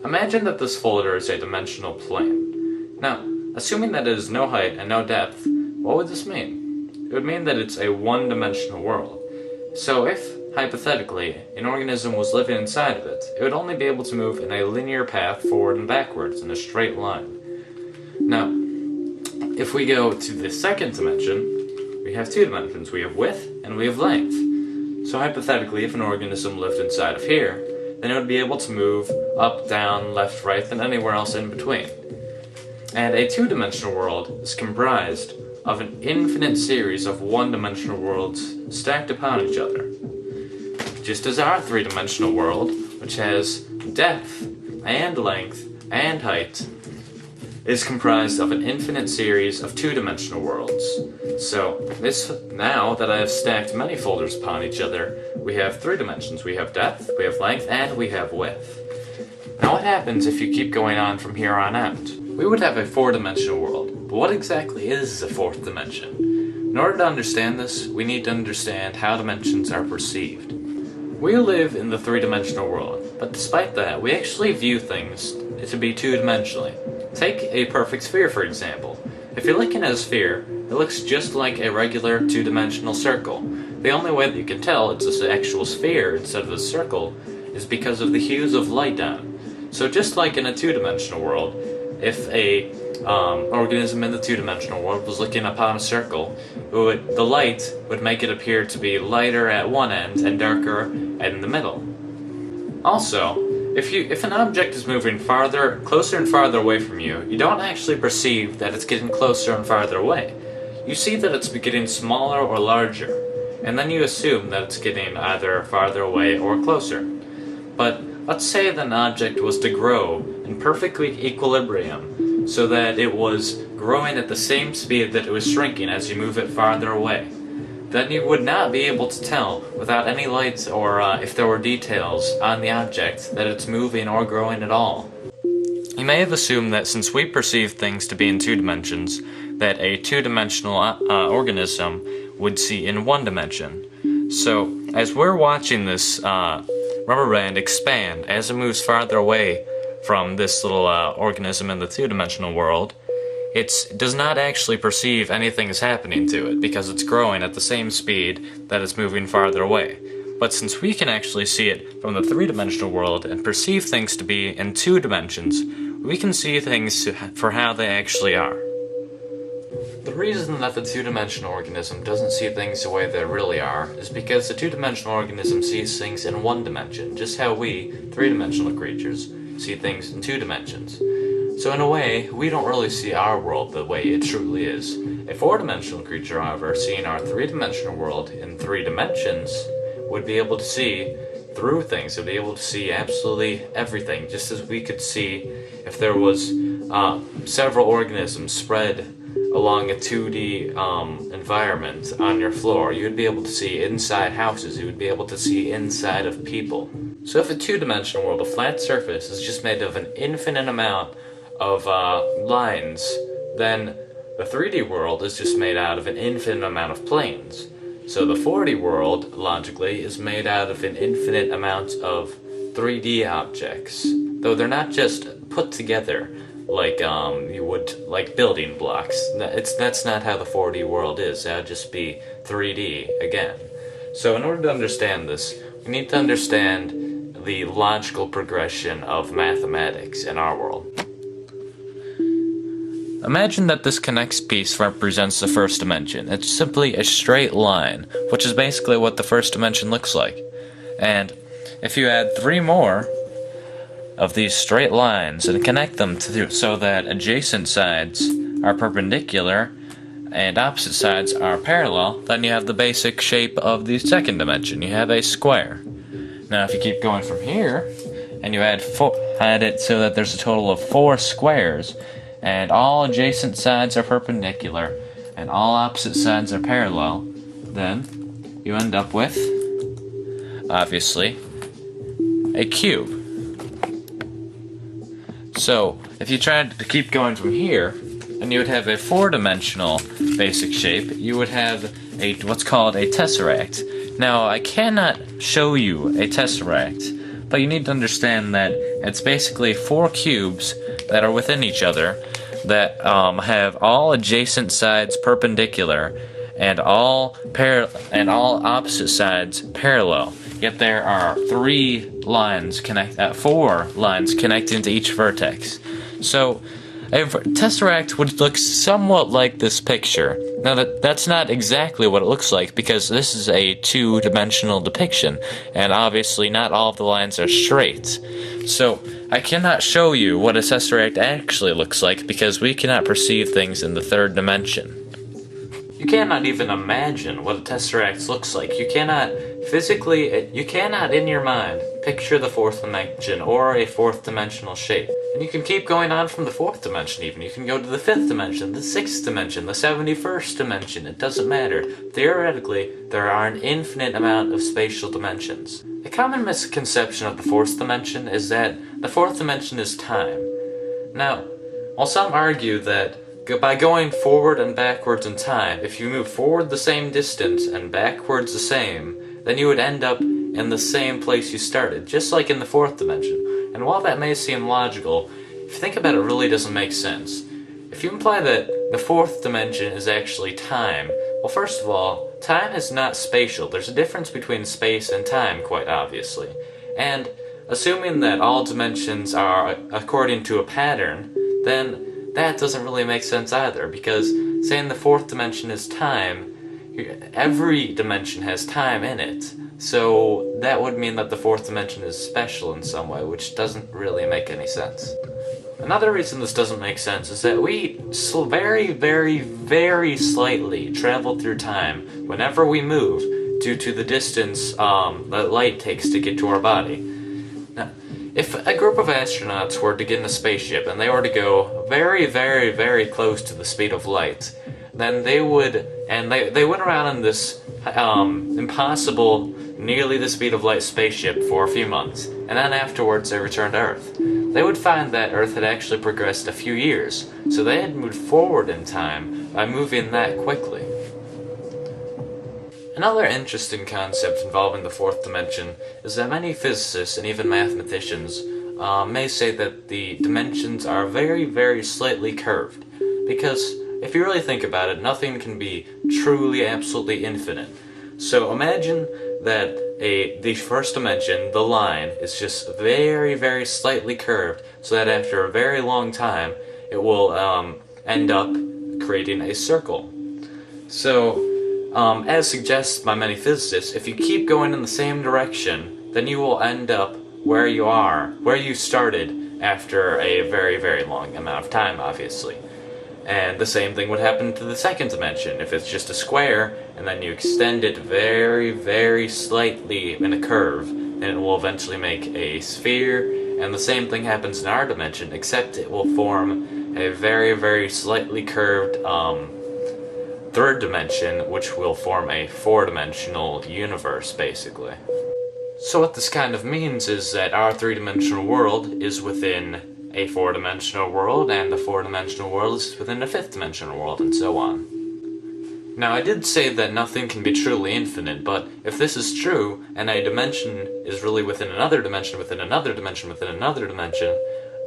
Imagine that this folder is a dimensional plane. Now, assuming that it is no height and no depth, what would this mean? It would mean that it's a one-dimensional world. So if, hypothetically, an organism was living inside of it, it would only be able to move in a linear path forward and backwards in a straight line. Now, if we go to the second dimension, we have two dimensions. We have width and we have length. So hypothetically, if an organism lived inside of here, then it would be able to move up, down, left, right, and anywhere else in between. And a two-dimensional world is comprised of an infinite series of one-dimensional worlds stacked upon each other. Just as our three-dimensional world, which has depth and length and height, is comprised of an infinite series of two-dimensional worlds. So, now that I have stacked many folders upon each other, we have three dimensions. We have depth, we have length, and we have width. Now what happens if you keep going on from here on out? We would have a four-dimensional world, but what exactly is a fourth dimension? In order to understand this, we need to understand how dimensions are perceived. We live in the three-dimensional world, but despite that, we actually view things to be two-dimensionally. Take a perfect sphere, for example. If you're looking at a sphere, it looks just like a regular two-dimensional circle. The only way that you can tell it's an actual sphere instead of a circle is because of the hues of light on it. So just like in a two-dimensional world, if a organism in the two-dimensional world was looking upon a circle, the light would make it appear to be lighter at one end and darker in the middle. Also, if an object is moving closer and farther away from you, you don't actually perceive that it's getting closer and farther away. You see that it's getting smaller or larger, and then you assume that it's getting either farther away or closer. But let's say that an object was to grow in perfect equilibrium, so that it was growing at the same speed that it was shrinking as you move it farther away. Then you would not be able to tell, without any lights or if there were details on the object, that it's moving or growing at all. You may have assumed that since we perceive things to be in two dimensions, that a two-dimensional organism would see in one dimension. So, as we're watching this rubber band expand as it moves farther away from this little organism in the two-dimensional world, it does not actually perceive anything is happening to it because it's growing at the same speed that it's moving farther away. But since we can actually see it from the three-dimensional world and perceive things to be in two dimensions, we can see things for how they actually are. The reason that the two-dimensional organism doesn't see things the way they really are is because the two-dimensional organism sees things in one dimension, just how we, three-dimensional creatures, see things in two dimensions. So in a way, we don't really see our world the way it truly is. A four-dimensional creature, however, seeing our three-dimensional world in three dimensions, would be able to see through things. It would be able to see absolutely everything, just as we could see if there was several organisms spread along a 2D environment on your floor. You would be able to see inside houses. You would be able to see inside of people. So if a two-dimensional world, a flat surface, is just made of an infinite amount of lines, then the 3D world is just made out of an infinite amount of planes. So the 4D world, logically, is made out of an infinite amount of 3D objects. Though they're not just put together like you would like building blocks. That's not how the 4D world is. That would just be 3D again. So in order to understand this, we need to understand the logical progression of mathematics in our world. Imagine that this connects piece represents the first dimension. It's simply a straight line, which is basically what the first dimension looks like. And if you add 3 more of these straight lines and connect them so that adjacent sides are perpendicular and opposite sides are parallel, then you have the basic shape of the second dimension. You have a square. Now if you keep going from here, and you add it so that there's a total of 4 squares, and all adjacent sides are perpendicular, and all opposite sides are parallel, then you end up with, obviously, a cube. So, if you tried to keep going from here, and you would have a 4-dimensional basic shape, you would have what's called a tesseract. Now, I cannot show you a tesseract, but you need to understand that it's basically 4 cubes that are within each other that have all adjacent sides perpendicular and all opposite sides parallel. Yet there are 4 lines connecting to each vertex. So a tesseract would look somewhat like this picture. Now that's not exactly what it looks like, because this is a 2-dimensional depiction, and obviously not all of the lines are straight. So I cannot show you what a tesseract actually looks like, because we cannot perceive things in the 3rd dimension. You cannot even imagine what a tesseract looks like. You cannot in your mind picture the 4th dimension or a 4th dimensional shape. And you can keep going on from the 4th dimension even. You can go to the 5th dimension, the 6th dimension, the 71st dimension. It doesn't matter. Theoretically, there are an infinite amount of spatial dimensions. A common misconception of the 4th dimension is that the 4th dimension is time. Now, while some argue that by going forward and backwards in time, if you move forward the same distance and backwards the same, then you would end up in the same place you started, just like in the 4th dimension. And while that may seem logical, if you think about it, it really doesn't make sense. If you imply that the 4th dimension is actually time, well, first of all, time is not spatial. There's a difference between space and time, quite obviously. And assuming that all dimensions are according to a pattern, then that doesn't really make sense either, because saying the 4th dimension is time, every dimension has time in it, so that would mean that the 4th dimension is special in some way, which doesn't really make any sense. Another reason this doesn't make sense is that we very, very, very slightly travel through time whenever we move due to the distance that light takes to get to our body. Now, if a group of astronauts were to get in a spaceship and they were to go very, very, very close to the speed of light, then they went around in this impossible, nearly the speed of light spaceship for a few months, and then afterwards they returned to Earth. They would find that Earth had actually progressed a few years, so they had moved forward in time by moving that quickly. Another interesting concept involving the 4th dimension is that many physicists and even mathematicians may say that the dimensions are very, very slightly curved, because if you really think about it, nothing can be truly, absolutely infinite. So imagine that the 1st dimension, the line, is just very, very slightly curved, so that after a very long time, it will end up creating a circle. So, as suggested by many physicists, if you keep going in the same direction, then you will end up where you started after a very, very long amount of time, obviously. And the same thing would happen to the 2nd dimension. If it's just a square, and then you extend it very, very slightly in a curve, then it will eventually make a sphere, and the same thing happens in our dimension, except it will form a very, very slightly curved 3rd dimension, which will form a 4-dimensional universe, basically. So what this kind of means is that our 3-dimensional world is within a 4-dimensional world, and the 4-dimensional world is within a 5th-dimensional world, and so on. Now, I did say that nothing can be truly infinite, but if this is true, and a dimension is really within another dimension, within another dimension, within another dimension,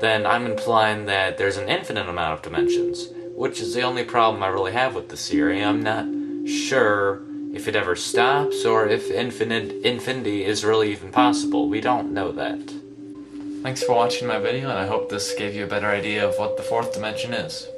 then I'm implying that there's an infinite amount of dimensions, which is the only problem I really have with this theory. I'm not sure if it ever stops, or if infinity is really even possible. We don't know that. Thanks for watching my video, and I hope this gave you a better idea of what the 4th dimension is.